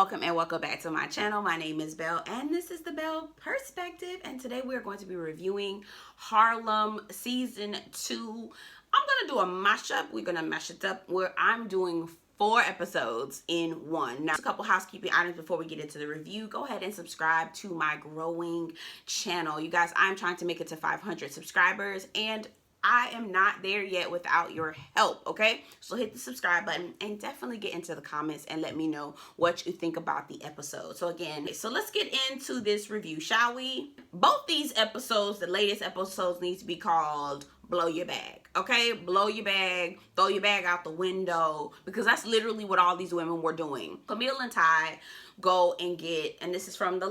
Welcome and welcome back to my channel. My name is Belle and this is the Belle Perspective, and today we're going to be reviewing Harlem season 2. I'm gonna do a mashup. We're gonna mash it up where I'm doing 4 episodes in one. Now, a couple housekeeping items before we get into the review. Go ahead and subscribe to my growing channel. You guys, I'm trying to make it to 500 subscribers and I am not there yet without your help, okay? So hit the subscribe button and definitely get into the comments and let me know what you think about the episode. So again, so let's get into this review, shall we? Both these episodes, the latest episodes, need to be called Blow Your Bag, okay? Blow your bag, throw your bag out the window, because that's literally what all these women were doing. Camille and Ty go and get, and this is from the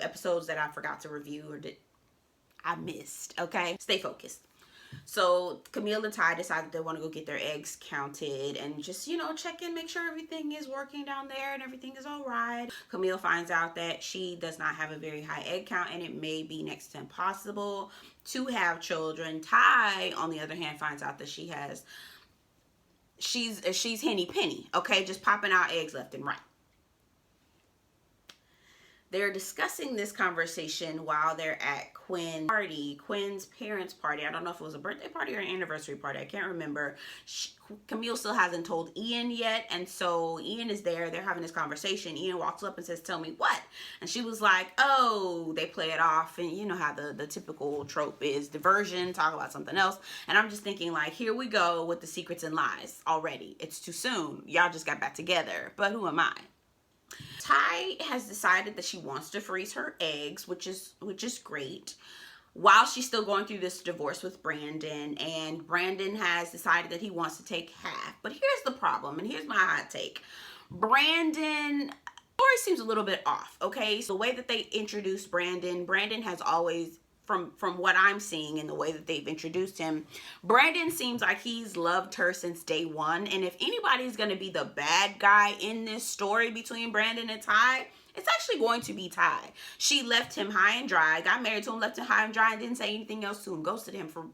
episodes that I forgot to review or I missed, okay? Stay focused. So Camille and Ty decided they want to go get their eggs counted and just, you know, check in, make sure everything is working down there and everything is all right. Camille finds out that she does not have a very high egg count and it may be next to impossible to have children. Ty, on the other hand, finds out that she's henny penny, okay? Just popping out eggs left and right. They're discussing this conversation while they're at Quinn's parents' party. I don't know if it was a birthday party or an anniversary party. I can't remember. Camille still hasn't told Ian yet, and so Ian is there. They're having this conversation. Ian walks up and says, "Tell me what?" And she was like, "Oh," they play it off, and you know how the typical trope is, diversion, talk about something else. And I'm just thinking, like, here we go with the secrets and lies already. It's too soon. Y'all just got back together, but who am I? Ty has decided that she wants to freeze her eggs, which is great, while she's still going through this divorce with Brandon, and Brandon has decided that he wants to take half. But here's the problem, and here's my hot take. Brandon story seems a little bit off, okay? So the way that they introduced Brandon has always, from what I'm seeing in the way that they've introduced him, Brandon seems like he's loved her since day one. And if anybody's going to be the bad guy in this story between Brandon and Ty, it's actually going to be Ty. She left him high and dry, got married to him, left him high and dry, and didn't say anything else to him, ghosted him for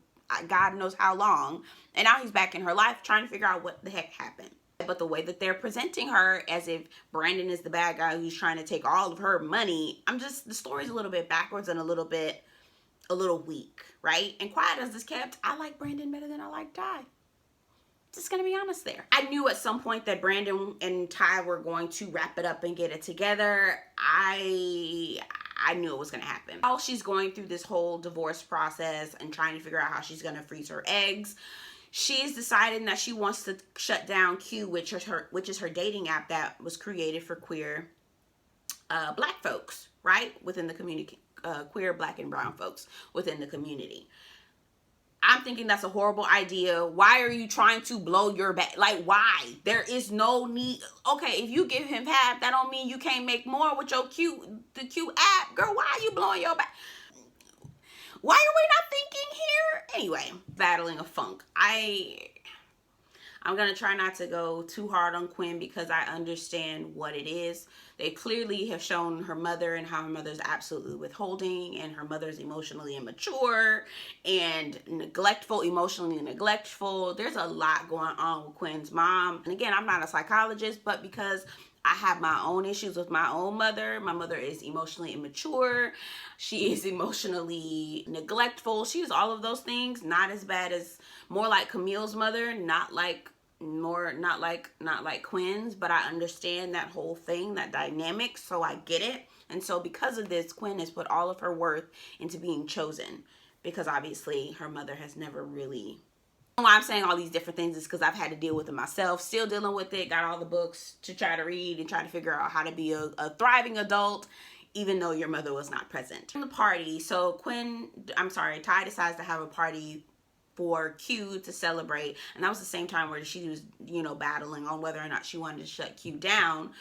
God knows how long. And now he's back in her life trying to figure out what the heck happened. But the way that they're presenting her as if Brandon is the bad guy who's trying to take all of her money, the story's a little bit backwards and a little weak, right? And quiet as this kept, I like Brandon better than I like Ty. Just gonna be honest there. I knew at some point that Brandon and Ty were going to wrap it up and get it together. I knew it was gonna happen. While she's going through this whole divorce process and trying to figure out how she's gonna freeze her eggs, she's deciding that she wants to shut down Q, which is her dating app that was created for queer black folks, right? Within the community. Queer, black, and brown folks within the community. I'm thinking that's a horrible idea. Why are you trying to blow your back? Like, why? There is no need. Okay, if you give him half, that don't mean you can't make more with your the Q app. Girl, why are you blowing your back? Why are we not thinking here? Anyway, battling a funk. I'm going to try not to go too hard on Quinn because I understand what it is. They clearly have shown her mother and how her mother's absolutely withholding and her mother's emotionally immature and emotionally neglectful. There's a lot going on with Quinn's mom. And again, I'm not a psychologist, but because I have my own issues with my own mother. My mother is emotionally immature. She is emotionally neglectful. She is all of those things. Not as bad as, more like Camille's mother, not like Quinn's, but I understand that whole thing, that dynamic, so I get it. And so because of this, Quinn has put all of her worth into being chosen, because obviously her mother has never really. Why I'm saying all these different things is because I've had to deal with it myself, still dealing with it, got all the books to try to read and try to figure out how to be a thriving adult, even though your mother was not present. In the party, so Ty decides to have a party for Q to celebrate, and that was the same time where she was, you know, battling on whether or not she wanted to shut Q down.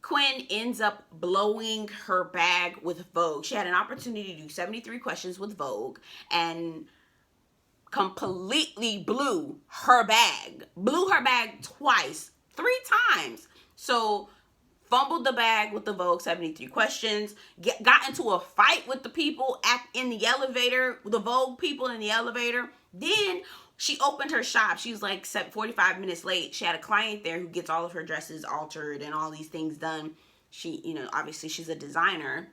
Quinn ends up blowing her bag with Vogue. She had an opportunity to do 73 questions with Vogue and completely blew her bag twice, 3 times. So fumbled the bag with the Vogue 73 questions, got into a fight with the people in the elevator, the Vogue people in the elevator, Then she opened her shop. She was like 45 minutes late. She had a client there who gets all of her dresses altered and all these things done. She, you know, obviously she's a designer.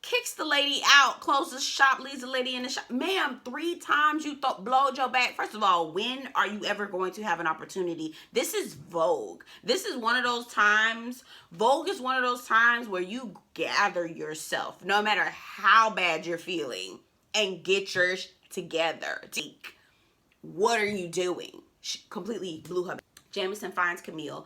Kicks the lady out, closes shop, leaves the lady in the shop. Ma'am, 3 times you blowed your back. First of all, when are you ever going to have an opportunity? This is Vogue. This is one of those times. Vogue is one of those times where you gather yourself, no matter how bad you're feeling, and get yours together. What are you doing? She completely blew her back. Jameson finds Camille.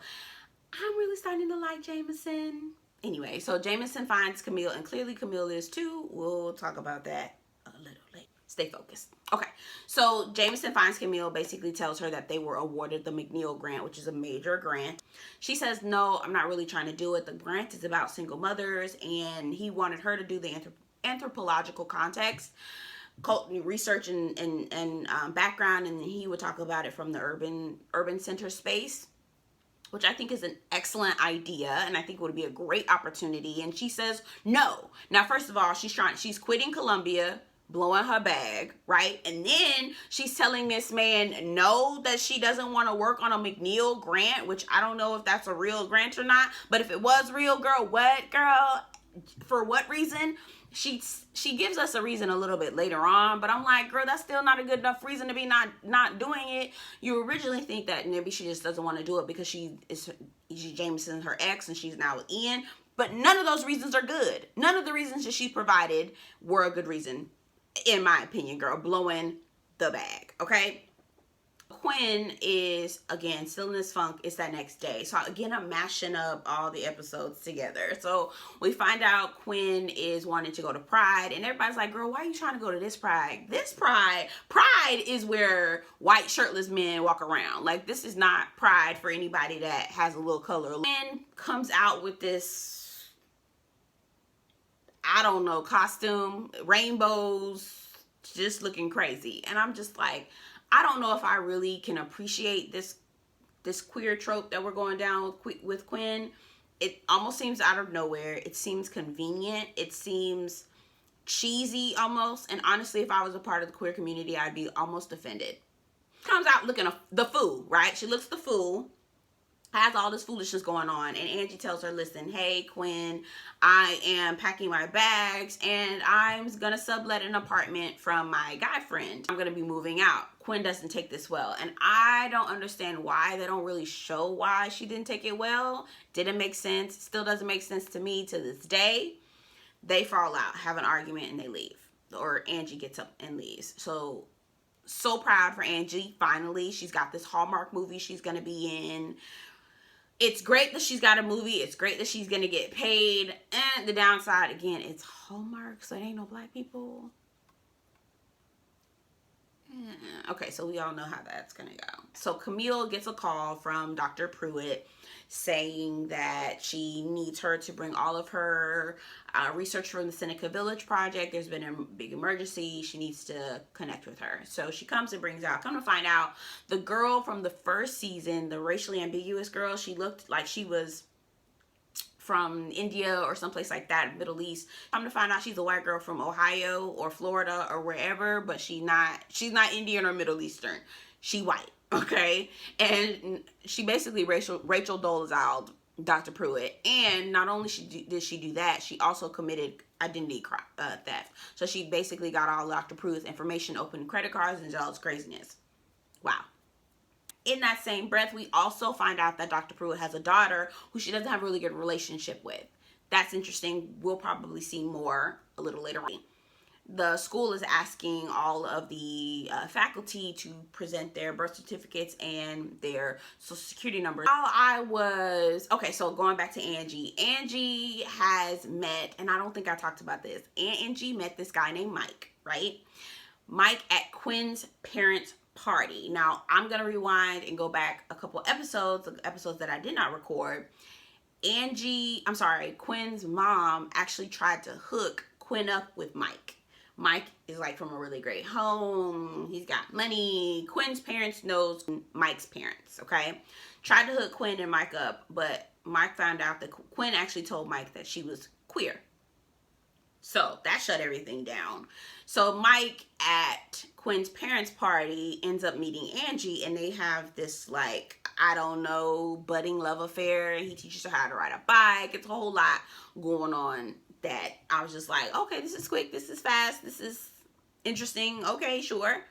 I'm really starting to like Jameson. Anyway, so Jameson finds Camille, and clearly Camille is too. We'll talk about that a little later. Stay focused. Okay, so Jameson finds Camille, basically tells her that they were awarded the McNeil grant, which is a major grant. She says, no, I'm not really trying to do it. The grant is about single mothers, and he wanted her to do the anthropological context, research and background, and he would talk about it from the urban center space, which I think is an excellent idea, and I think it would be a great opportunity. And she says no. Now, first of all, she's quitting Columbia, blowing her bag, right? And then she's telling this man no, that she doesn't want to work on a McNeil grant, which I don't know if that's a real grant or not. But if it was real, girl, what, girl? For what reason? She gives us a reason a little bit later on, but I'm like, girl, that's still not a good enough reason to be not doing it. You originally think that maybe she just doesn't want to do it because she Jameson's her ex and she's now with Ian, but none of those reasons are good. None of the reasons that she provided were a good reason, in my opinion, girl. Blowing the bag, okay? Quinn is, again, still in this funk. It's that next day. So, again, I'm mashing up all the episodes together. So, we find out Quinn is wanting to go to Pride. And everybody's like, girl, why are you trying to go to this Pride? This Pride is where white shirtless men walk around. Like, this is not Pride for anybody that has a little color. Quinn comes out with this, I don't know, costume, rainbows, just looking crazy. And I'm just like, I don't know if I really can appreciate this queer trope that we're going down with Quinn. It almost seems out of nowhere. It seems convenient. It seems cheesy almost. And honestly, if I was a part of the queer community, I'd be almost offended. Comes out looking the fool, right? She looks the fool. Has all this foolishness going on, and Angie tells her, listen, hey Quinn, I am packing my bags and I'm gonna sublet an apartment from my guy friend. I'm gonna be moving out. Quinn doesn't take this well, and I don't understand why. They don't really show why she didn't take it well. Didn't make sense. Still doesn't make sense to me to this day. They fall out, have an argument, and they leave, or Angie gets up and leaves. So proud for Angie. Finally, she's got this Hallmark movie she's gonna be in. It's great that she's got a movie. It's great that she's going to get paid. And the downside, again, it's Hallmark, so it ain't no black people. Okay, so we all know how that's going to go. So Camille gets a call from Dr. Pruitt saying that she needs her to bring all of her research from the Seneca Village project. There's been a big emergency. She needs to connect with her. So she comes and brings out, come to find out, the girl from the first season, the racially ambiguous girl, she looked like she was from India or someplace like that, Middle East. Come to find out she's a white girl from Ohio or Florida or wherever, but she's not Indian or Middle Eastern. She white, okay? And she basically Rachel Dolezal, Dr. Pruitt. And not only did she do that, she also committed identity theft. So she basically got all Dr. Pruitt's information, opened credit cards, and all this craziness. Wow. In that same breath, we also find out that Dr. Pruitt has a daughter who she doesn't have a really good relationship with. That's interesting. We'll probably see more a little later on. The school is asking all of the faculty to present their birth certificates and their social security numbers. Okay, so going back to Angie. Angie has met, and I don't think I talked about this, Angie met this guy named Mike, right? Mike at Quinn's parents' party. Now, I'm going to rewind and go back a couple episodes that I did not record. Quinn's mom actually tried to hook Quinn up with Mike. Mike is like from a really great home. He's got money. Quinn's parents knows Mike's parents, okay? Tried to hook Quinn and Mike up, but Mike found out that Quinn actually told Mike that she was queer. So that shut everything down. So Mike at Quinn's parents' party ends up meeting Angie, and they have this, like, I don't know, budding love affair. He teaches her how to ride a bike. It's a whole lot going on that I was just like, okay, this is quick, this is fast, this is interesting. Okay, sure.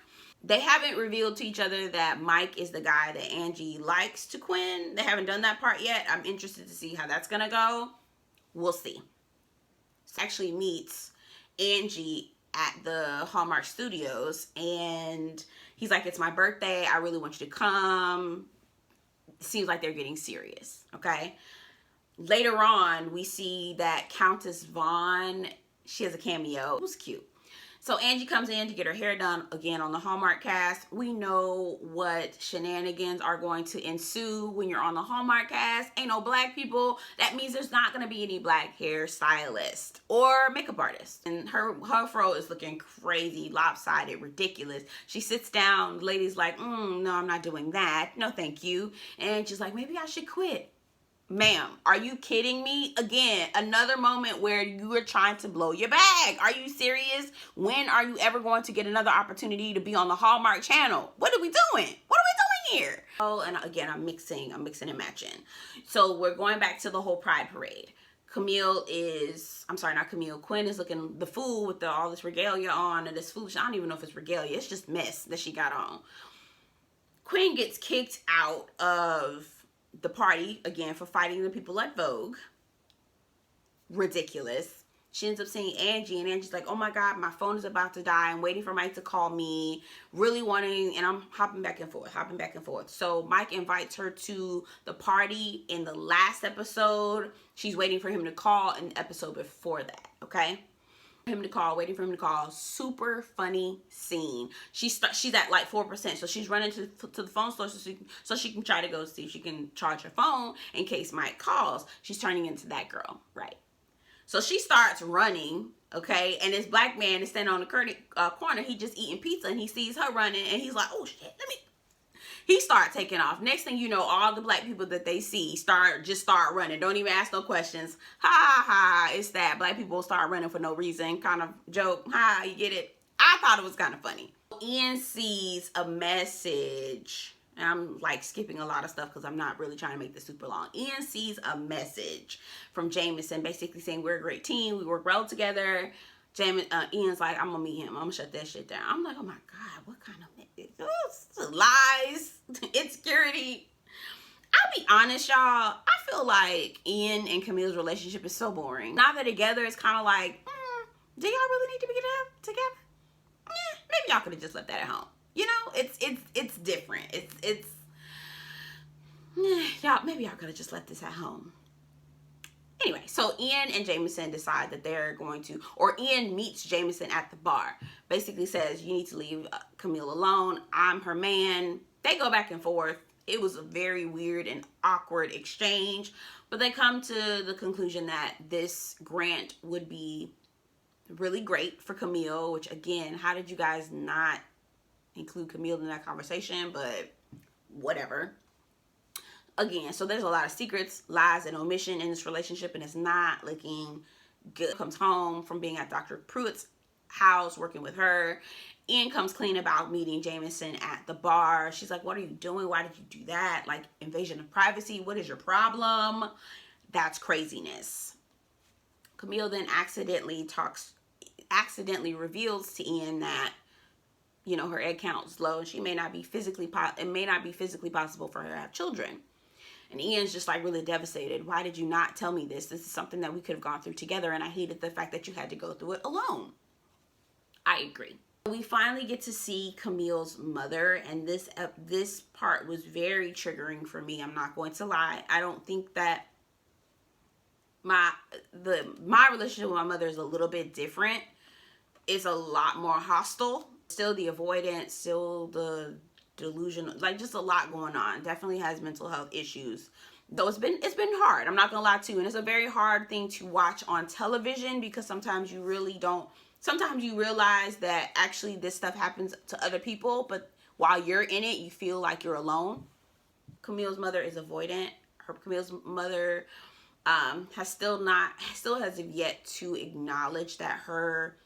They haven't revealed to each other that Mike is the guy that Angie likes to Quinn. They haven't done that part yet. I'm interested to see how that's gonna go. We'll see. Actually meets Angie at the Hallmark Studios, and he's like, it's my birthday, I really want you to come. Seems like they're getting serious. Okay, later on we see that Countess Vaughn, she has a cameo. It was cute. So Angie comes in to get her hair done again on the Hallmark cast. We know what shenanigans are going to ensue when you're on the Hallmark cast. Ain't no black people. That means there's not going to be any black hairstylist or makeup artist. And her fro is looking crazy, lopsided, ridiculous. She sits down. The lady's like, no, I'm not doing that. No, thank you. And she's like, maybe I should quit. Ma'am, are you kidding me? Again, another moment where you are trying to blow your bag. Are you serious? When are you ever going to get another opportunity to be on the Hallmark Channel? What are we doing? What are we doing here? Oh, and again, I'm mixing and matching. So we're going back to the whole Pride Parade. Camille is, I'm sorry, not Camille. Quinn is looking the fool with all this regalia on, and this foolish, I don't even know if it's regalia. It's just mess that she got on. Quinn gets kicked out of the party again for fighting the people at Vogue. Ridiculous. She ends up seeing Angie, and Angie's like, oh my god, my phone is about to die, I'm waiting for Mike to call me, really wanting, and I'm hopping back and forth. So Mike invites her to the party in the last episode. She's waiting for him to call in the episode before that. Okay, waiting for him to call. Super funny scene. She's at like 4%, so she's running to the phone store so she can try to go see if she can charge her phone in case Mike calls. She's turning into that girl, right? So she starts running, okay, and this black man is standing on the corner. He just eating pizza, and he sees her running, and he's like, oh shit, he started taking off. Next thing you know, all the black people that they see start running. Don't even ask no questions. Ha ha ha. It's that black people start running for no reason kind of joke. Ha, you get it? I thought it was kind of funny. Ian sees a message. And I'm like skipping a lot of stuff because I'm not really trying to make this super long. Ian sees a message from Jameson basically saying we're a great team. We work well together. Ian's like, I'm gonna meet him. I'm gonna shut that shit down. I'm like, oh my god, what kind of lies, insecurity. I'll be honest, y'all. I feel like Ian and Camille's relationship is so boring. Now they're together, it's kind of like, do y'all really need to be together? Maybe y'all could have just left that at home. You know, it's different. Y'all, maybe y'all could have just left this at home. Anyway, so Ian and Jameson decide that they're going to, or Ian meets Jameson at the bar. Basically says, you need to leave Camille alone. I'm her man. They go back and forth. It was a very weird and awkward exchange. But they come to the conclusion that this grant would be really great for Camille. Which, again, how did you guys not include Camille in that conversation? But whatever. Again, so there's a lot of secrets, lies, and omission in this relationship, and it's not looking good. Comes home from being at Dr. Pruitt's house, working with her. Ian comes clean about meeting Jameson at the bar. She's like, what are you doing? Why did you do that? Like, invasion of privacy. What is your problem? That's craziness. Camille then accidentally reveals to Ian that, you know, her egg count is low. She may not be physically possible for her to have children. And Ian's just like really devastated. Why did you not tell me this? This is something that we could have gone through together, and I hated the fact that you had to go through it alone. I agree. We finally get to see Camille's mother, and this part was very triggering for me. I'm not going to lie. I don't think that my relationship with my mother is a little bit different. It's a lot more hostile. Still the avoidance, still the delusion, like just a lot going on. Definitely has mental health issues. Though it's been hard. I'm not gonna lie to you. And it's a very hard thing to watch on television because sometimes you really don't. Sometimes you realize that actually this stuff happens to other people, but while you're in it, you feel like you're alone. Camille's mother is avoidant. Camille's mother still has yet to acknowledge that her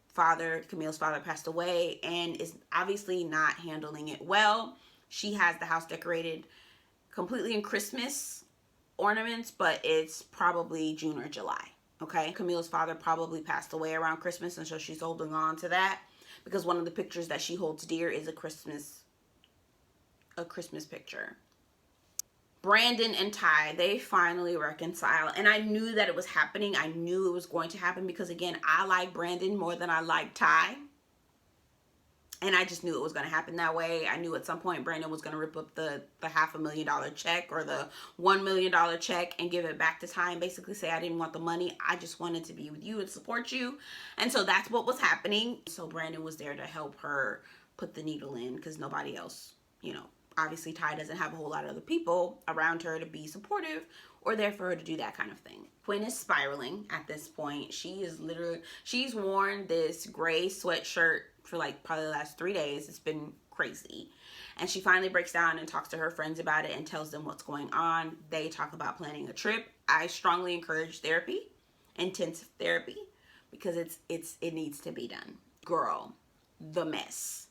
father, Camille's father, passed away, and is obviously not handling it well. She has the house decorated completely in Christmas ornaments, but it's probably June or July. Okay, Camille's father probably passed away around Christmas, and so she's holding on to that because one of the pictures that she holds dear is a Christmas picture. Brandon and Ty, they finally reconcile, and I knew that it was happening. I knew it was going to happen because, again, I like Brandon more than I like Ty, and I just knew it was going to happen that way. I knew at some point Brandon was going to rip up the $500,000 check or the $1 million check and give it back to Ty and basically say, I didn't want the money. I just wanted to be with you and support you. And so that's what was happening. So Brandon was there to help her put the needle in because nobody else, you know, obviously Ty doesn't have a whole lot of other people around her to be supportive or there for her to do that kind of thing. Quinn is spiraling at this point. She's worn this gray sweatshirt for like probably the last 3 days. It's been crazy. And she finally breaks down and talks to her friends about it and tells them what's going on. They talk about planning a trip. I strongly encourage therapy, intensive therapy, because it needs to be done. Girl, the mess.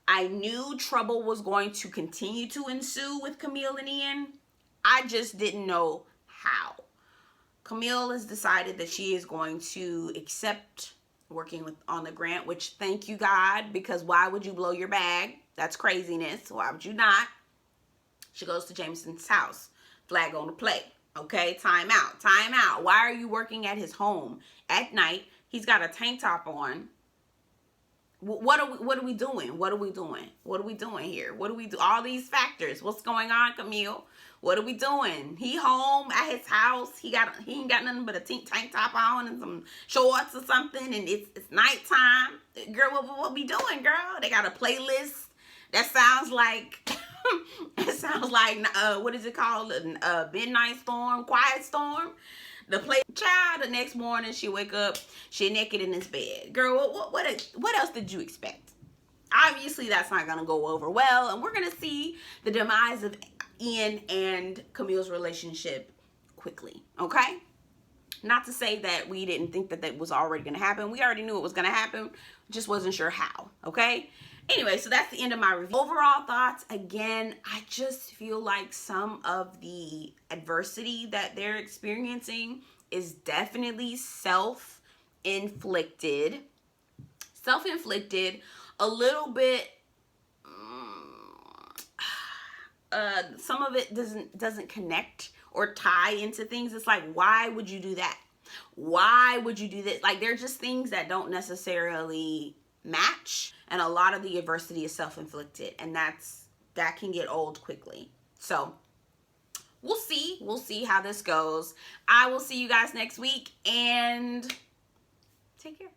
I knew trouble was going to continue to ensue with Camille and Ian. I just didn't know how. Camille has decided that she is going to accept working on the grant, which thank you, God, because why would you blow your bag? That's craziness. Why would you not? She goes to Jameson's house. Flag on the play. Okay, time out. Why are you working at his home at night? He's got a tank top on. What are we doing? What are we doing here? What do we do? All these factors. What's going on, Camille? What are we doing? He home at his house. He ain't got nothing but a tank top on and some shorts or something, and it's nighttime. Girl, what we doing, girl? They got a playlist that sounds like what is it called? A midnight storm, quiet storm. The child, the next morning she wake up, she naked in his bed. Girl, what else did you expect? Obviously, that's not going to go over well, and we're going to see the demise of Ian and Camille's relationship quickly, okay? Not to say that we didn't think that was already going to happen. We already knew it was going to happen, just wasn't sure how, okay? Anyway, so that's the end of my review. Overall thoughts, again, I just feel like some of the adversity that they're experiencing is definitely self-inflicted. A little bit, some of it doesn't connect or tie into things. It's like, why would you do that? Why would you do this? Like, they're just things that don't necessarily match, and a lot of the adversity is self-inflicted, and that can get old quickly. So we'll see how this goes. I will see you guys next week, and take care.